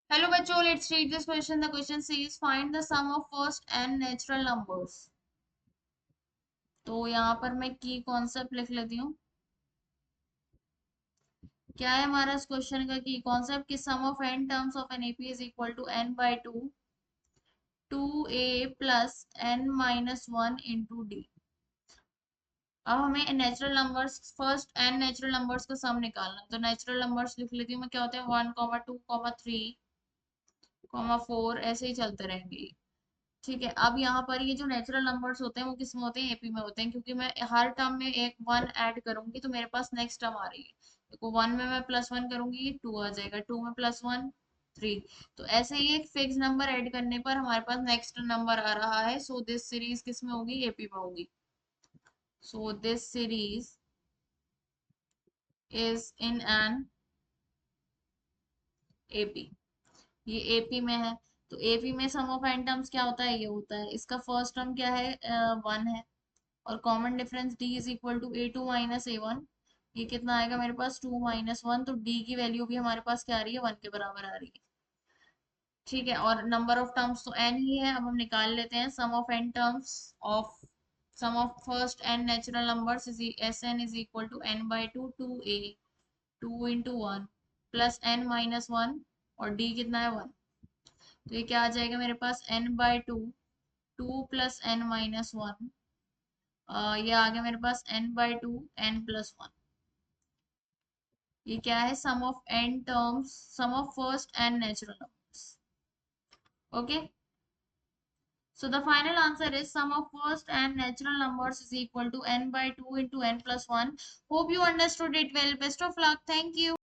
Hello बच्चों, let's read this question. The question says find the sum of first and natural numbers. तो यहाँ पर मैं की कॉन्सेप्ट लिख लेती हूँ. क्या है हमारा इस क्वेश्चन का की कॉन्सेप्ट कि sum of n terms of N AP is equal to n by two A plus n minus one into D. अब हमें natural numbers first and natural numbers का सम निकालना है. तो नेचुरल नंबर्स लिख लेती हूँ मैं. क्या होते हैं 1,2,3,4 ऐसे ही चलते रहेंगे. ठीक है. अब यहाँ पर ये जो नेचुरल नंबर्स होते हैं वो किस में होते हैं? एपी में होते हैं, क्योंकि मैं हर टर्म में एक वन ऐड करूंगी तो मेरे पास नेक्स्ट टर्म आ रही है. देखो, वन में मैं प्लस वन करूंगी टू आ जाएगा, टू में प्लस वन थ्री. तो ऐसे ही एक फिक्स नंबर ऐड करने पर हमारे पास नेक्स्ट नंबर आ रहा है. सो दिस सीरीज किस में होगी? एपी में होगी. So this series is in an AP. ये एपी में है. तो एपी में सम ऑफ एन टर्म्स क्या होता है? ये होता है. इसका फर्स्ट टर्म क्या है? वन है. और common difference d is equal to A two minus A one. ये कितना आएगा मेरे पास? Two minus one. तो d की वैल्यू भी हमारे पास क्या आ रही है? वन के बराबर आ रही है. ठीक है. और नंबर ऑफ टर्म्स तो n ही है. अब हम निकाल लेते हैं sum of n terms of sum of first n natural numbers is S N is equal to n by two A two into one plus n minus one. और d कितना है? वन. तो ये क्या आ जाएगा मेरे पास? n by two plus n minus one. ये आ गया मेरे पास n by two n plus one. ये क्या है? Sum of n terms, sum of first and natural numbers. Okay. So the final answer is sum of first and natural numbers is equal to n by 2 into n plus 1. Hope you understood it well. Best of luck. Thank you.